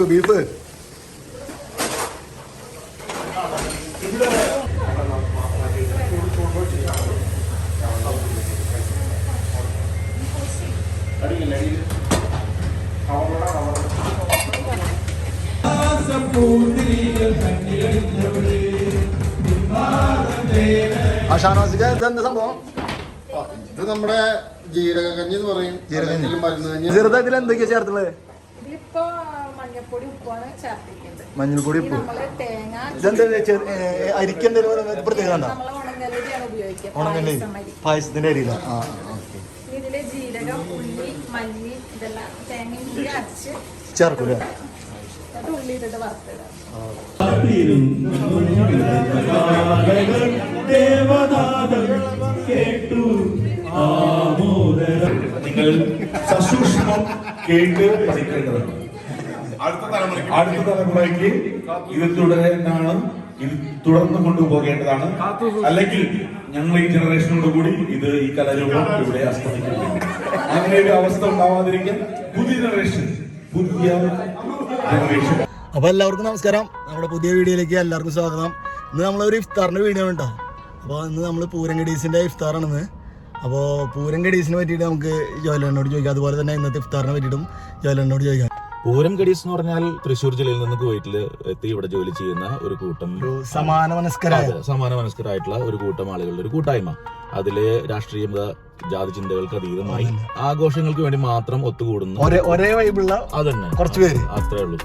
Beef ഷാനവാസിക്ക ഇതെന്താ സംഭവം? ഇത് നമ്മുടെ ജീരകക്കഞ്ഞി എന്ന് പറയും. ചെറുതായിട്ട് എന്തൊക്കെയാ ചേർത്തുള്ളത്? മഞ്ഞൾപ്പൊടി, ഉപ്പ്. ഇതെന്താ അരിക്ക് എന്തെങ്കിലും പ്രത്യേകത ഉണ്ടോ? ഉണങ്ങല്ലേ പായസത്തിന്റെ അരിയില്ല. ഇതില് ജീരകം, ഉള്ളി, മല്ലി ഇതെല്ലാം തേങ്ങ അരച്ച് ചേർക്കൂല. ഉള്ളി ഇട്ടിട്ട് വറുത്തിടാം. നിങ്ങൾ സസൂക്ഷ്മം കേട്ട് പഠിക്കേണ്ടതാണ്. അടുത്ത തലമുറയ്ക്ക് ഇത് തുടരാനാണ്, ഇത് തുടർന്ന് കൊണ്ടുപോകേണ്ടതാണ്. അല്ലെങ്കിൽ ഞങ്ങൾ ഈ ജനറേഷനോട് കൂടി ഇത് ഈ കലാരൂപം ഇവിടെ അസ്തമിക്കുന്നു. അങ്ങനെ ഒരു അവസ്ഥ ഉണ്ടാവാതിരിക്കാൻ പുതിയ ജനറേഷൻ. അപ്പോൾ എല്ലാവർക്കും നമസ്കാരം. നമ്മുടെ പുതിയ വീഡിയോയിലേക്ക് എല്ലാവർക്കും സ്വാഗതം. ഇന്ന് നമ്മളൊരു ഇഫ്താറിൻ്റെ വീഡിയോ ആണ് കേട്ടോ. അപ്പോൾ ഇന്ന് നമ്മൾ പൂരംകടീസിൻ്റെ ഇഫ്താറാണെന്ന്. അപ്പോൾ പൂരംകടീസിനെ പറ്റിയിട്ട് നമുക്ക് ജോയലണ്ണോട് ചോദിക്കാം. അതുപോലെ തന്നെ ഇന്നത്തെ ഇഫ്താറിനെ പറ്റിയിട്ടും ജോയലണ്ണോട് ചോദിക്കാം. പൂരംകടീസ് എന്ന് പറഞ്ഞാൽ തൃശ്ശൂർ ജില്ലയിൽ നിന്ന് കുവൈറ്റിൽ എത്തി ഇവിടെ ജോലി ചെയ്യുന്ന ഒരു കൂട്ടം സമാന മനസ്കരായിട്ടുള്ള ഒരു കൂട്ടം ആളുകളുടെ ഒരു കൂട്ടായ്മ. അതില് രാഷ്ട്രീയ ജാതി ചിന്തകൾക്ക് അതീതമായി ആഘോഷങ്ങൾക്ക് വേണ്ടി മാത്രം ഒത്തുകൂടുന്നു. ഒരേ വൈബുള്ള അതന്നെ കുറച്ച് പേര്, അത്രേ ഉള്ളൂ.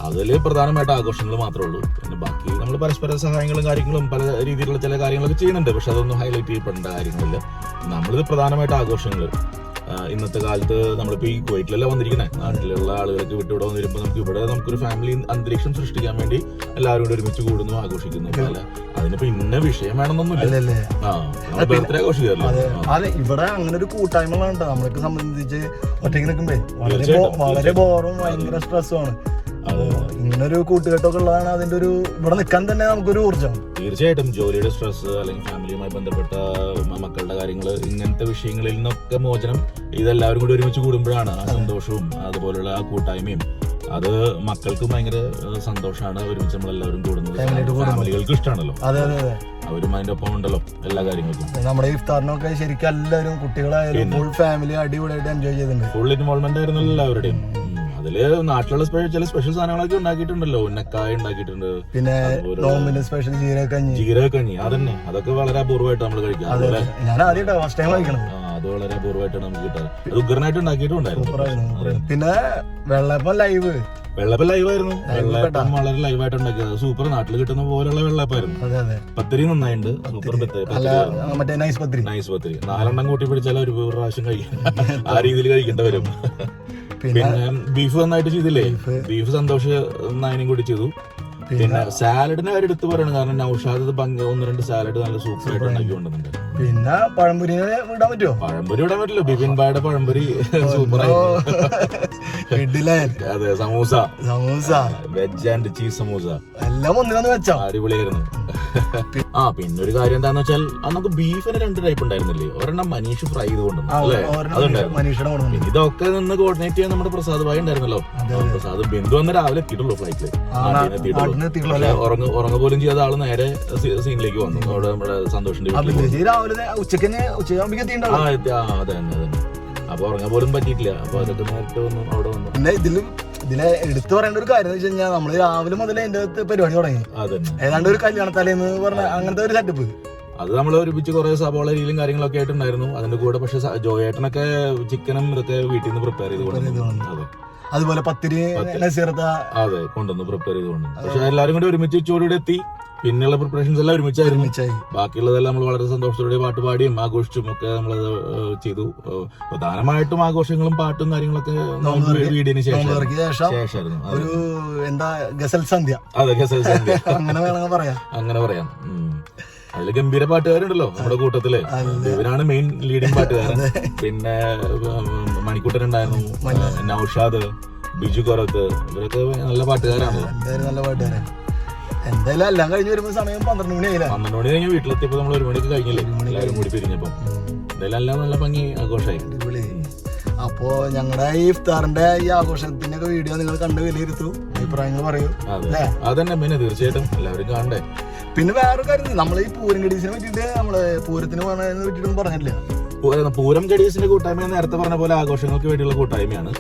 അതില് പ്രധാനമായിട്ട് ആഘോഷങ്ങൾ മാത്രമേ ഉള്ളൂ. പിന്നെ ബാക്കി നമ്മൾ പരസ്പര സഹായങ്ങളും കാര്യങ്ങളും പല രീതിയിലുള്ള ചില കാര്യങ്ങളൊക്കെ ചെയ്യുന്നുണ്ട്. പക്ഷെ അതൊന്നും ഹൈലൈറ്റ് ചെയ്യപ്പെടേണ്ട കാര്യങ്ങളില്ല. നമ്മളിത് പ്രധാനമായിട്ട് ആഘോഷങ്ങൾ ഇന്നത്തെ കാലത്ത് നമ്മളിപ്പോൾ ഈ കുവൈറ്റിലല്ല വന്നിരിക്കണേ, നാട്ടിലുള്ള ആളുകൾക്ക് വിട്ടുവിടെ വന്നിരുമ്പോൾ നമുക്കൊരു ഫാമിലി അന്തരീക്ഷം സൃഷ്ടിക്കാൻ വേണ്ടി എല്ലാവരും കൂടി ഒരുമിച്ച് കൂടുന്നു, ആഘോഷിക്കുന്നു. അല്ല അതിനിപ്പോ ഇന്ന വിഷയം വേണമെന്നൊന്നുമില്ലല്ലേ. ബർത്ത്ഡേ ആഘോഷിക്കാറില്ല. അതെ, ഇവിടെ അങ്ങനെ ഒരു കൂട്ടായ്മകളാണ് നമ്മളൊക്കെ സംബന്ധിച്ച്. ഒറ്റയ്ക്ക് നിൽക്കുമ്പോ വളരെ ബോറും ഭയങ്കര സ്ട്രെസ്സും ആണ്. ഇങ്ങനൊരു കൂട്ടുകെട്ടൊക്കെ ഉള്ളതാണ് അതിന്റെ ഒരു ഇവിടെ നിൽക്കാൻ തന്നെ നമുക്കൊരു ഊർജ്ജം. തീർച്ചയായിട്ടും ജോലിയുടെ സ്ട്രെസ് അല്ലെങ്കിൽ ഫാമിലിയുമായി ബന്ധപ്പെട്ട മക്കളുടെ കാര്യങ്ങൾ, ഇങ്ങനത്തെ വിഷയങ്ങളിൽ നിന്നൊക്കെ മോചനം ഇതെല്ലാവരും കൂടി ഒരുമിച്ച് കൂടുമ്പോഴാണ് ആ സന്തോഷവും അതുപോലുള്ള ആ കൂട്ടായ്മയും. അത് മക്കൾക്ക് ഭയങ്കര സന്തോഷമാണ്. ഒരുമിച്ച് നമ്മളെല്ലാവരും കൂടുന്നത് ഫാമിലികൾക്ക് ഇഷ്ടമാണല്ലോ. അവരും അതിന്റെ ഒപ്പം ഉണ്ടല്ലോ എല്ലാ കാര്യങ്ങൾക്കും. നമ്മുടെ ഇഫ്താറിനൊക്കെ ശരിക്കും എല്ലാവരും കുട്ടികളായാലും ഫുൾ ഫാമിലി അടിപൊളിയായിട്ട് എൻജോയ് ചെയ്തിട്ടുണ്ട്. ഫുൾ ഇൻവോൾവ്മെന്റ് ആയിരുന്നു എല്ലാവരുടെയും. അതില് നാട്ടിലുള്ള ചില സ്പെഷ്യൽ സാധനങ്ങളൊക്കെ ഉണ്ടാക്കിയിട്ടുണ്ടല്ലോ. ഉന്നക്കായ ഉണ്ടാക്കിയിട്ടുണ്ട്, പിന്നെ സ്പെഷ്യൽ ജീരകക്കഞ്ഞി. അതന്നെ, അതൊക്കെ വളരെ അപൂർവമായിട്ട് നമ്മൾ കഴിക്കാം. ഞാൻ ആദ്യമായിട്ടാണ് ഫസ്റ്റ് ടൈം കഴിക്കണത്. അത് വളരെ അപൂർവമായിട്ടാണ് നമുക്ക് കിട്ടാറ്. അത് ഉഗ്രനായിട്ട് ഉണ്ടാക്കിയിട്ടുണ്ടായിരുന്നു. പിന്നെ വെള്ളപ്പം ലൈവായിരുന്നു. വെള്ളപ്പം വളരെ ലൈവായിട്ട് ഉണ്ടാക്കിയത് സൂപ്പർ. നാട്ടിൽ കിട്ടുന്ന പോലുള്ള വെള്ളപ്പായിരുന്നു. പത്തിരി നന്നായിട്ടുണ്ട്, സൂപ്പർ നൈസ് പത്തിരി. 4 കൂട്ടി പിടിച്ചാൽ ഒരു പ്രാവശ്യം കഴിക്കും. ആ രീതിയിൽ കഴിക്കേണ്ട വരും. പിന്നെ ബീഫ് നന്നായിട്ട് ചെയ്തില്ലേ? ബീഫ് സന്തോഷ് നായനും കൂടി ചെയ്തു. പിന്നെ സാലഡിനെ കാര്യം എടുത്ത് പറയണം, കാരണം നൗഷാദ് 1-2 സാലഡ് നല്ല സൂപ്പർ ആയിട്ട് ഉണ്ടാക്കി കൊണ്ടുവന്നുണ്ട്. പിന്നെ പഴംപൊരി വിടാൻ പറ്റുമോ? പഴംപൊരി വിടാൻ പറ്റില്ല. ബിപിൻ ഭായുടെ പഴംപൊരി സൂപ്പർ ആയിട്ട്. അതെ, samosa veg and cheese samosa എല്ലാം ഒന്നിനൊന്ന് വെച്ചാ അടിപൊളിയായിരുന്നു. പിന്നെ ഒരു കാര്യം എന്താന്ന് വെച്ചാൽ നമുക്ക് ബീഫിന് 2 ടൈപ്പ് ഉണ്ടായിരുന്നില്ലേ? ഒരെണ്ണം മനീഷ് ഫ്രൈ ചെയ്തുകൊണ്ടുവന്നു അല്ലേ? അതുണ്ടായിരുന്നു. ഇതൊക്കെ നിന്ന് കോർഡിനേറ്റ് ചെയ്യാൻ നമ്മുടെ പ്രസാദ് ഭായി ഉണ്ടായിരുന്നല്ലോ. പ്രസാദ് ബിന്ദു വന്ന് രാവിലെ എത്തിയിട്ടുള്ളൂ, ഫ്ലൈറ്റില് എത്തിയിട്ടുള്ളൂ. ഉറങ്ങ പോലും ചെയ്യാതെ ആള് നേരെ സീനിലേക്ക് വന്നു. അവിടെ നമ്മുടെ സന്തോഷിന്റെ അതെ. അപ്പൊ ഉറങ്ങാൻ പോലും പറ്റിയിട്ടില്ല. അപ്പൊ അതൊക്കെ നേരിട്ട് വന്നു, അവിടെ വന്നു. പിന്നെ ഇതിലെ എടുത്തു പറയേണ്ട ഒരു കാര്യം എന്ന് വെച്ച് കഴിഞ്ഞാൽ നമ്മള് രാവിലെ മുതൽ അതിന്റെ പരിപാടി തുടങ്ങി. ഏതാണ്ട് ഒരു കല്യാണത്തലേന്ന് പറഞ്ഞ അങ്ങനത്തെ ഒരു സെറ്റപ്പ്. അത് നമ്മൾ ഒരുമിച്ച് കുറെ സവാള രീതിയിലും കാര്യങ്ങളൊക്കെ ആയിട്ടുണ്ടായിരുന്നു അതിന്റെ കൂടെ. പക്ഷെ ജോയേട്ടനൊക്കെ ചിക്കനും ഇതൊക്കെ വീട്ടിൽ നിന്ന് പ്രിപ്പയർ ചെയ്ത് കൊണ്ടുവന്നു. അതുപോലെ പത്തിരി അതെ കൊണ്ടുവന്ന് പ്രിപ്പയർ ചെയ്ത് കൊണ്ടുവന്നു. പക്ഷെ എല്ലാരും കൂടി ഒരുമിച്ച് ഉച്ചയോടെ എത്തി. പിന്നെയുള്ള പ്രിപ്പറേഷൻസ് എല്ലാം ഒരുമിച്ചായി. ബാക്കിയുള്ളതെല്ലാം നമ്മൾ വളരെ സന്തോഷത്തോടെ പാട്ടുപാടിയും ആഘോഷിച്ചും ഒക്കെ നമ്മളത് ചെയ്തു. പ്രധാനമായിട്ടും ആഘോഷങ്ങളും പാട്ടും കാര്യങ്ങളൊക്കെ വീടിന് ശേഷമായിരുന്നു. ഒരു എന്താ ഗസൽ സന്ധ്യ. അതെ, ഗസൽ സന്ധ്യ അങ്ങനെ പറയാം. അതില് ഗംഭീര പാട്ടുകാരുണ്ടല്ലോ നമ്മുടെ കൂട്ടത്തില്. ഇവരാണ് മെയിൻ ലീഡിങ് പാട്ടുകാരൻ. പിന്നെ മണിക്കൂട്ടൻ ഉണ്ടായിരുന്നു, നൗഷാദ്, ബിജു കൊറത്ത്, ഇവരൊക്കെ നല്ല പാട്ടുകാരാണല്ലോ. എന്തായാലും എല്ലാം കഴിഞ്ഞ് വരുമ്പോ സമയം 12 മണിയായില്ല. 12 മണി കഴിഞ്ഞ് വീട്ടിലെത്തിയപ്പോ നമ്മൾ 1 മണിക്ക് കഴിഞ്ഞില്ലേ എല്ലാവരും കൂടി പിരിഞ്ഞപ്പോ. എന്തായാലും എല്ലാം നല്ല ഭംഗി ആഘോഷമായി. അപ്പോ ഞങ്ങളുടെ ഈ ഇഫ്താറിന്റെ ഈ ആഘോഷത്തിന്റെ ഒക്കെ വീഡിയോ നിങ്ങൾ കണ്ട് വിലയിരുത്തു. അഭിപ്രായങ്ങൾ പറയൂ. അതെ അതന്നെ പിന്നെ തീർച്ചയായിട്ടും എല്ലാവരും കാണണ്ടേ. പിന്നെ വേറൊരു കാര്യം, നമ്മൾ ഈ പൂരം ഗഡീസിനെ പറ്റിയിട്ട് നമ്മള് പൂരത്തിന് പോകുന്നതിനെ പറ്റിയിട്ടൊന്നും പറഞ്ഞില്ല. പൂരം ഗഡീസിന്റെ കൂട്ടായ്മ നേരത്തെ പറഞ്ഞ പോലെ ആഘോഷങ്ങൾക്ക് വേണ്ടിയുള്ള കൂട്ടായ്മയാണ്.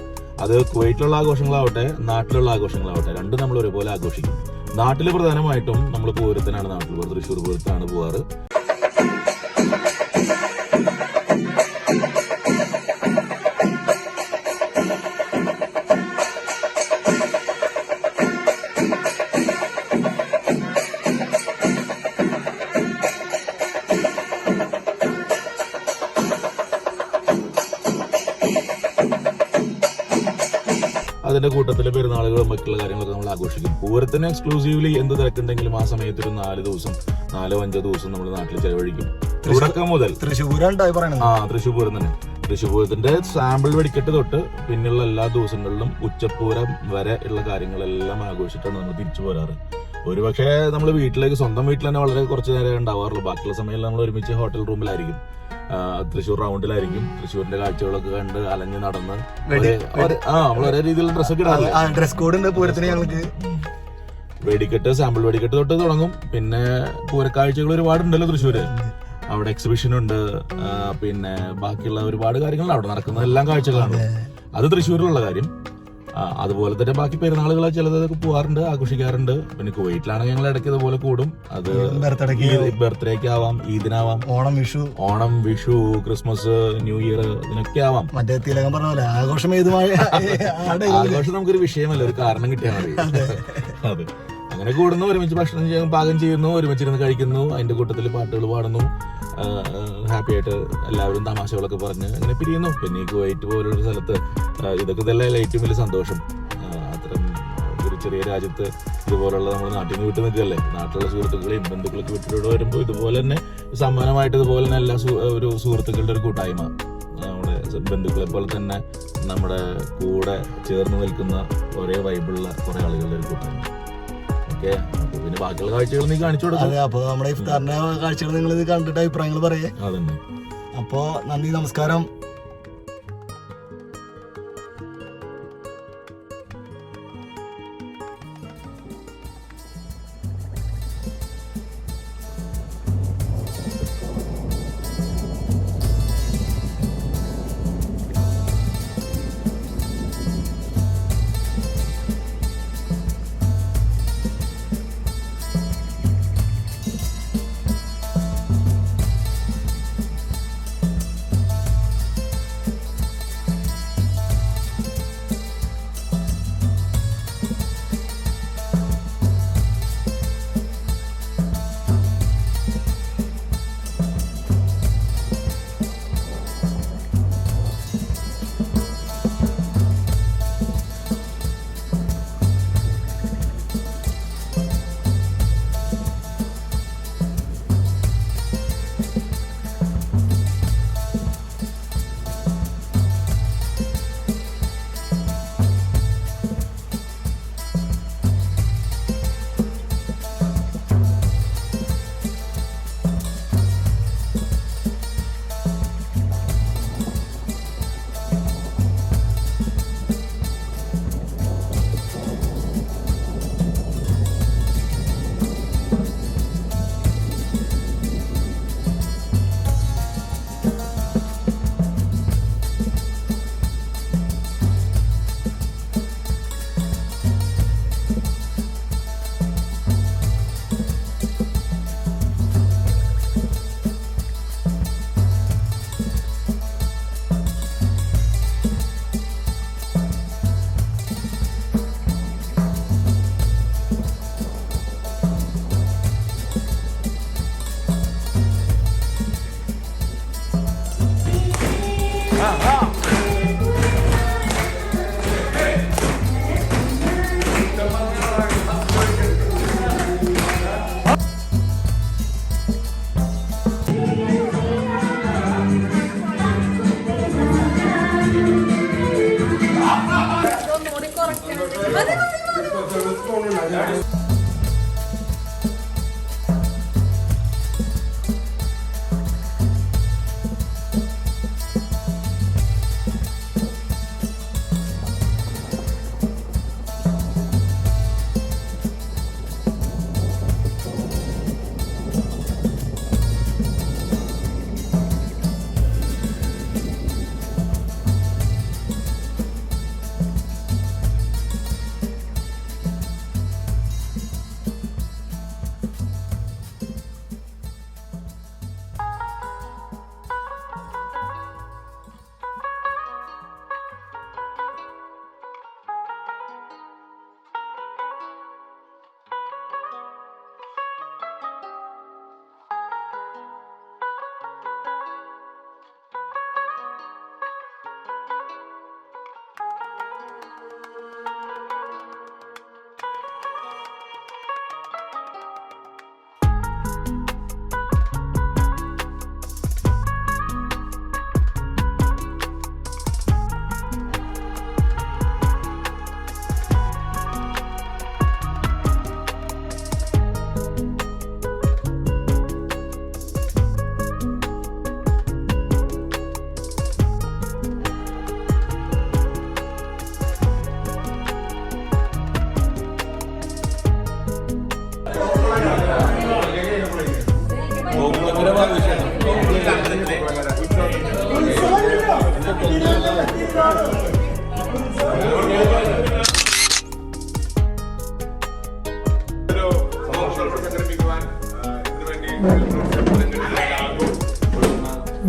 അത് കുവൈറ്റിലുള്ള ആഘോഷങ്ങളാവട്ടെ നാട്ടിലുള്ള ആഘോഷങ്ങളാവട്ടെ രണ്ടും നമ്മൾ ഒരുപോലെ ആഘോഷിക്കും. നാട്ടിൽ പ്രധാനമായിട്ടും നമ്മൾ പൂരത്തിനാണ് നാട്ടിൽ പോകാറ്, തൃശ്ശൂർ പൂരത്തിനാണ് പോകാറ്. അതിന്റെ കൂട്ടത്തില് പെരുന്നാളുകളും മറ്റുള്ള കാര്യങ്ങളൊക്കെ നമ്മൾ ആഘോഷിക്കും. പൂരത്തിന് എക്സ്ക്ലൂസീവ്ലി എന്ത് തിരക്കുണ്ടെങ്കിലും ആ സമയത്ത് ഒരു 4 ദിവസം 4-5 ദിവസം നമ്മൾ നാട്ടിൽ ചെലവഴിക്കും. തുടക്കം മുതൽ തൃശ്ശൂർ പൂരം തന്നെ. തൃശ്ശൂർ പൂരത്തിന്റെ സാമ്പിൾ വെടിക്കെട്ട് തൊട്ട് പിന്നെയുള്ള എല്ലാ ദിവസങ്ങളിലും ഉച്ചപ്പൂരം വരെ ഉള്ള കാര്യങ്ങളെല്ലാം ആഘോഷിച്ചിട്ടാണ് നമ്മൾ തിരിച്ചു പോരാറ്. ഒരുപക്ഷെ നമ്മൾ വീട്ടിലേക്ക് സ്വന്തം വീട്ടിൽ തന്നെ വളരെ കുറച്ച് നേരം ഉണ്ടാവാറുള്ളൂ. ബാക്കിയുള്ള സമയം നമ്മൾ ഒരുമിച്ച് ഹോട്ടൽ റൂമിലായിരിക്കും, തൃശ്ശൂർ റൗണ്ടിലായിരിക്കും. തൃശ്ശൂരിന്റെ കാഴ്ചകളൊക്കെ കണ്ട് അലഞ്ഞ് നടന്ന് നമ്മൾ ഒരേ രീതിയിലുള്ള ഡ്രസ്സൊക്കെ ഇടാറില്ല. ഡ്രസ് കോഡ് ഉണ്ട് പൂരത്തിന് ഞങ്ങൾക്ക്. വെടിക്കെട്ട് സാമ്പിൾ വെടിക്കെട്ട് തൊട്ട് തുടങ്ങും. പിന്നെ പൂരക്കാഴ്ചകൾ ഒരുപാടുണ്ടല്ലോ തൃശ്ശൂര്. അവിടെ എക്സിബിഷൻ ഉണ്ട്, പിന്നെ ബാക്കിയുള്ള ഒരുപാട് കാര്യങ്ങൾ അവിടെ നടക്കുന്ന എല്ലാം കാഴ്ചകളാണ്. അത് തൃശ്ശൂരിലുള്ള കാര്യം. അതുപോലെ തന്നെ ബാക്കി പെരുന്നാളുകൾ ചിലതൊക്കെ പോകാറുണ്ട്, ആഘോഷിക്കാറുണ്ട്. പിന്നെ കുവൈറ്റിലാണെങ്കിൽ ഞങ്ങൾ ഇടയ്ക്ക് ഇതുപോലെ കൂടും. അത് ബർത്ത്ഡേക്ക് ആവാം, ഈദിനാവാം, Onam Vishu Christmas new year ഇതിനൊക്കെ ആവാം. ആഘോഷം നമുക്കൊരു വിഷയമല്ല, ഒരു കാരണം കിട്ടിയാൽ മതി. അതെ, അങ്ങനെ കൂടുന്നു, ഒരുമിച്ച് ഭക്ഷണം പാകം ചെയ്യുന്നു, ഒരുമിച്ചിരുന്ന് കഴിക്കുന്നു, അതിന്റെ കൂട്ടത്തിൽ പാട്ടുകൾ പാടുന്നു, ഹാപ്പി ആയിട്ട് എല്ലാവരും തമാശകളൊക്കെ പറഞ്ഞ് അങ്ങനെ പിരിയുന്നു. പിന്നെ ഈ കുവൈറ്റ് പോലൊരു സ്ഥലത്ത് ഇതൊക്കെ തന്നെ ഏറ്റവും വലിയ സന്തോഷം. അത്തരം ഒരു ചെറിയ രാജ്യത്ത് ഇതുപോലുള്ള നമ്മൾ നാട്ടിൽ നിന്ന് വിട്ടു നിൽക്കുകയല്ലേ, നാട്ടിലുള്ള സുഹൃത്തുക്കളെയും ബന്ധുക്കളൊക്കെ വിട്ടിട്ട് വരുമ്പോൾ ഇതുപോലെ തന്നെ സമ്മാനമായിട്ട് ഇതുപോലെ തന്നെ എല്ലാ ഒരു സുഹൃത്തുക്കളുടെ ഒരു കൂട്ടായ്മ, നമ്മുടെ ബന്ധുക്കളെ പോലെ തന്നെ നമ്മുടെ കൂടെ ചേർന്ന് നിൽക്കുന്ന ഒരേ വൈബുള്ള കുറെ ആളുകളുടെ ഒരു കൂട്ടായ്മ. അപ്പൊ പിന്നെ ബാക്കിയുള്ള കാഴ്ചകൾ നീ കാണിച്ചു കൊടുക്കും. അപ്പൊ നമ്മുടെ ഇഫ്താറിന്റെ കാഴ്ചകൾ നിങ്ങൾ ഇത് കണ്ടിട്ട് അഭിപ്രായങ്ങൾ പറയേ. അതന്നെ. അപ്പൊ നന്ദി, നമസ്കാരം.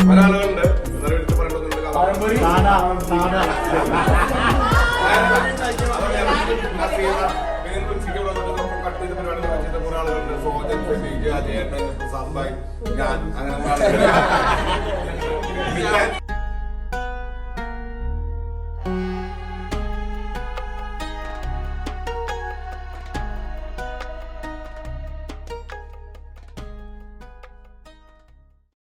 പല ആളുകളുണ്ട് എടുത്ത് ഞാൻ അങ്ങനെ